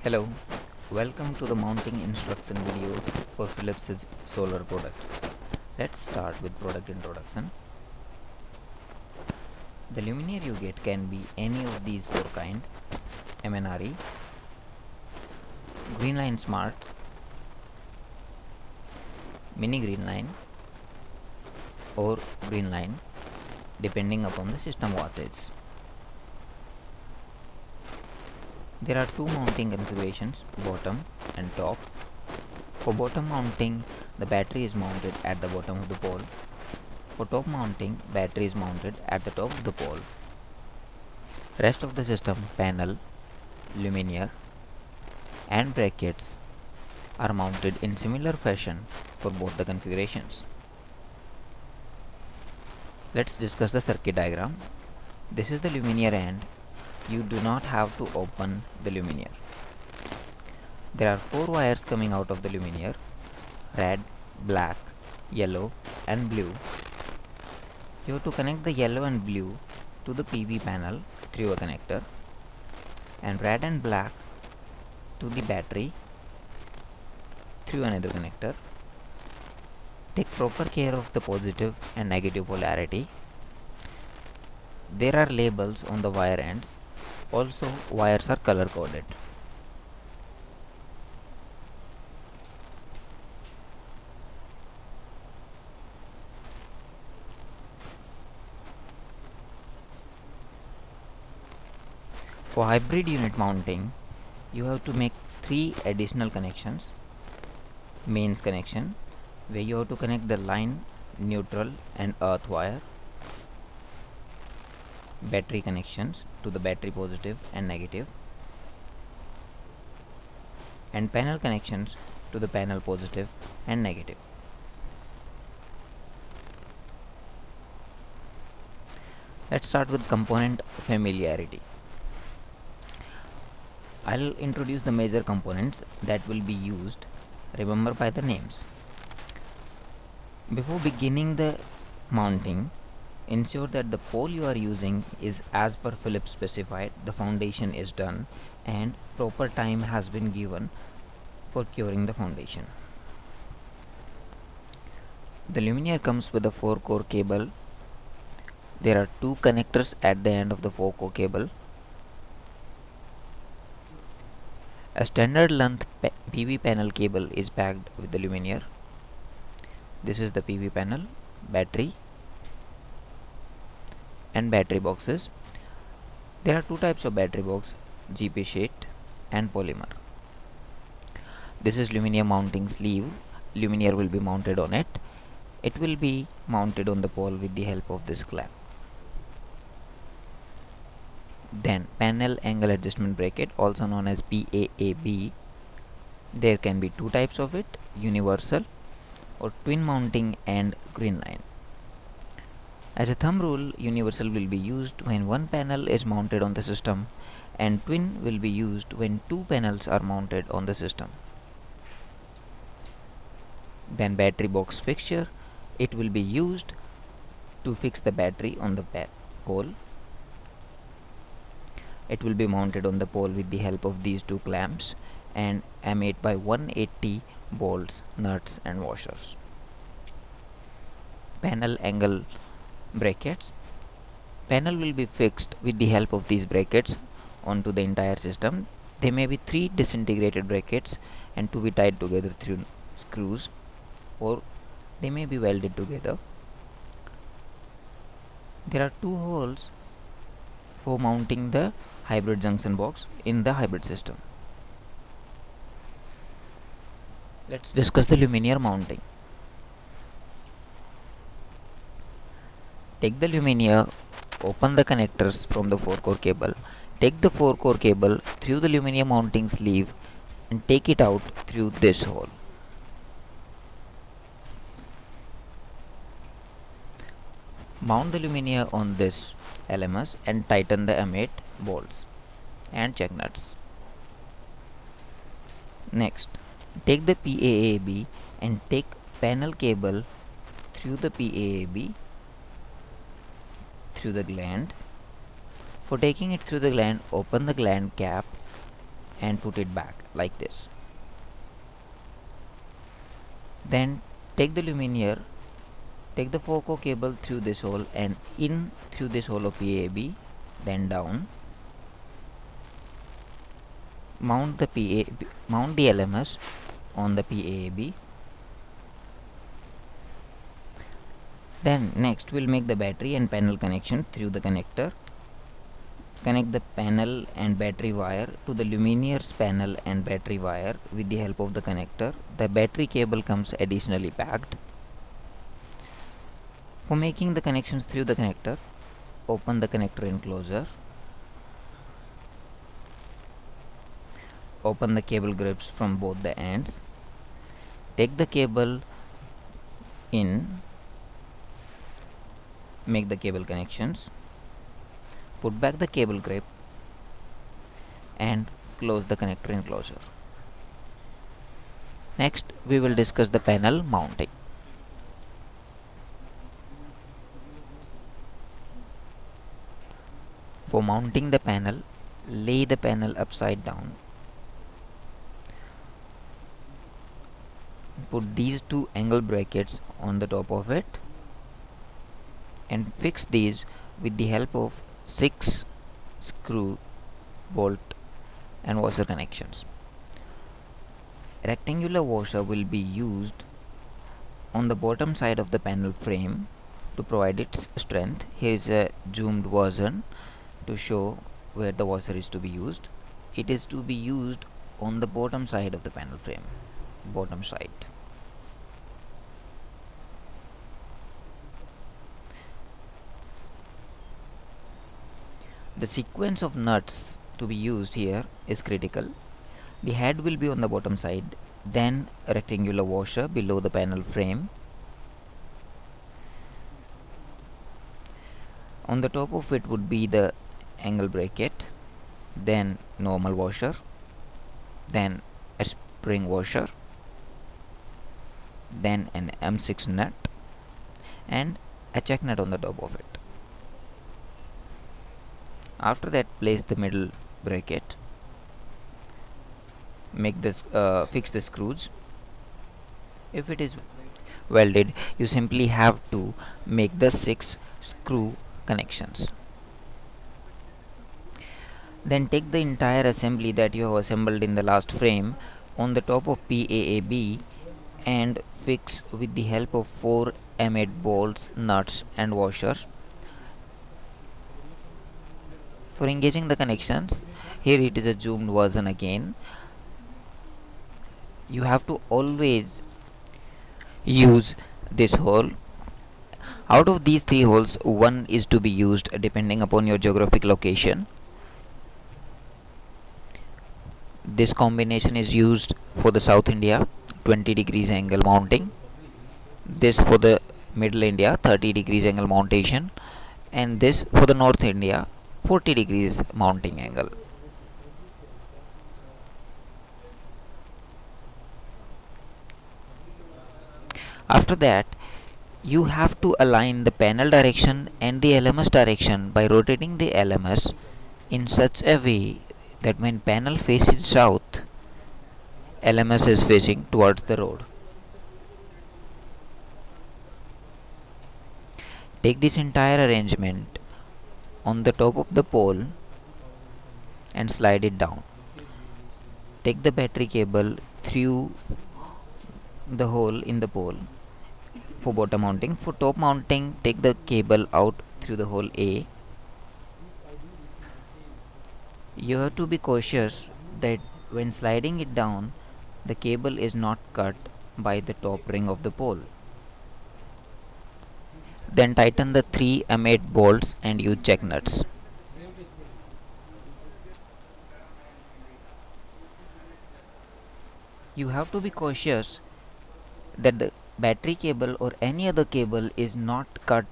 Hello, welcome to the mounting instruction video for Philips' solar products. Let's start with product introduction. The luminaire you get can be any of these four kind: MNRE, Greenline Smart, Mini Greenline or Greenline depending upon the system wattage. There are two mounting configurations, bottom and top. For bottom mounting, the battery is mounted at the bottom of the pole. For top mounting, battery is mounted at the top of the pole. Rest of the system, panel, luminaire and brackets are mounted in similar fashion for both the configurations. Let's discuss the circuit diagram. This is the luminaire and you do not have to open the luminaire. There are four wires coming out of the luminaire: red, black, yellow and blue. You have to connect the yellow and blue to the PV panel through a connector, and red and black to the battery through another connector. Take proper care of the positive and negative polarity. There are labels on the wire ends. Also, wires are color coded. For hybrid unit mounting, you have to make three additional connections. Mains connection, where you have to connect the line, neutral and earth wire. Battery connections to the battery positive and negative, and panel connections to the panel positive and negative. Let's start with component familiarity. I'll introduce the major components that will be used. Remember by the names. Before beginning the mounting, ensure that the pole you are using is as per Philips specified, the foundation is done and proper time has been given for curing the foundation. The luminaire comes with a 4-core cable. There are two connectors at the end of the 4-core cable. A standard length PV panel cable is packed with the luminaire. This is the PV panel, battery and battery boxes. There are two types of battery box: GP sheet and polymer. This is luminaire mounting sleeve. Luminaire will be mounted on it. It will be mounted on the pole with the help of this clamp. Then panel angle adjustment bracket, also known as PAAB. There can be two types of it: universal or twin mounting and Greenline. As a thumb rule, universal will be used when one panel is mounted on the system, and twin will be used when two panels are mounted on the system. Then battery box fixture, it will be used to fix the battery on the pole. It will be mounted on the pole with the help of these two clamps and M8 by 180 bolts, nuts and washers. Panel angle brackets. Panel will be fixed with the help of these brackets onto the entire system. There may be 3 disintegrated brackets and to be tied together through screws, or they may be welded together. There are 2 holes for mounting the hybrid junction box in the hybrid system. Let's discuss the luminaire mounting. Take the luminaire, open the connectors from the 4-core cable, take the 4-core cable through the luminaire mounting sleeve and take it out through this hole. Mount the luminaire on this LMS and tighten the M8 bolts and check nuts. Next, take the PAAB and take panel cable through the PAAB through the gland. For taking it through the gland, open the gland cap and put it back like this. Then take the luminaire, take the 4-core cable through this hole and in through this hole of PAB, then down. Mount the LMS on the PAB. Then next we'll make the battery and panel connection through the connector. Connect the panel and battery wire to the luminaire's panel and battery wire with the help of the connector. The battery cable comes additionally packed. For making the connections through the connector, open the connector enclosure. Open the cable grips from both the ends. Take the cable in, make the cable connections, put back the cable grip and close the connector enclosure. Next we will discuss the panel mounting. For mounting the panel, lay the panel upside down. Put these two angle brackets on the top of it and fix these with the help of 6 screw, bolt and washer connections. A rectangular washer will be used on the bottom side of the panel frame to provide its strength. Here is a zoomed version to show where the washer is to be used. It is to be used on the bottom side of the panel frame, bottom side. The sequence of nuts to be used here is critical. The head will be on the bottom side, then a rectangular washer below the panel frame. On the top of it would be the angle bracket, then normal washer, then a spring washer, then an M6 nut and a check nut on the top of it. After that, place the middle bracket, make this fix the screws. If it is welded, you simply have to make the 6 screw connections. Then take the entire assembly that you have assembled in the last frame on the top of PAAB and fix with the help of 4 M8 bolts, nuts and washers. For engaging the connections, here it is a zoomed version again. You have to always use this hole. Out of these 3 holes, one is to be used depending upon your geographic location. This combination is used for the South India, 20 degrees angle mounting. This for the Middle India, 30 degrees angle mountation, and this for the North India, 40 degrees mounting angle. After that, you have to align the panel direction and the LMS direction by rotating the LMS in such a way that when panel faces south, LMS is facing towards the road. Take this entire arrangement on the top of the pole and slide it down. Take the battery cable through the hole in the pole for bottom mounting. For top mounting, take the cable out through the hole A. You have to be cautious that when sliding it down, the cable is not cut by the top ring of the pole. Then tighten the 3 M8 bolts and use check nuts. You have to be cautious that the battery cable or any other cable is not cut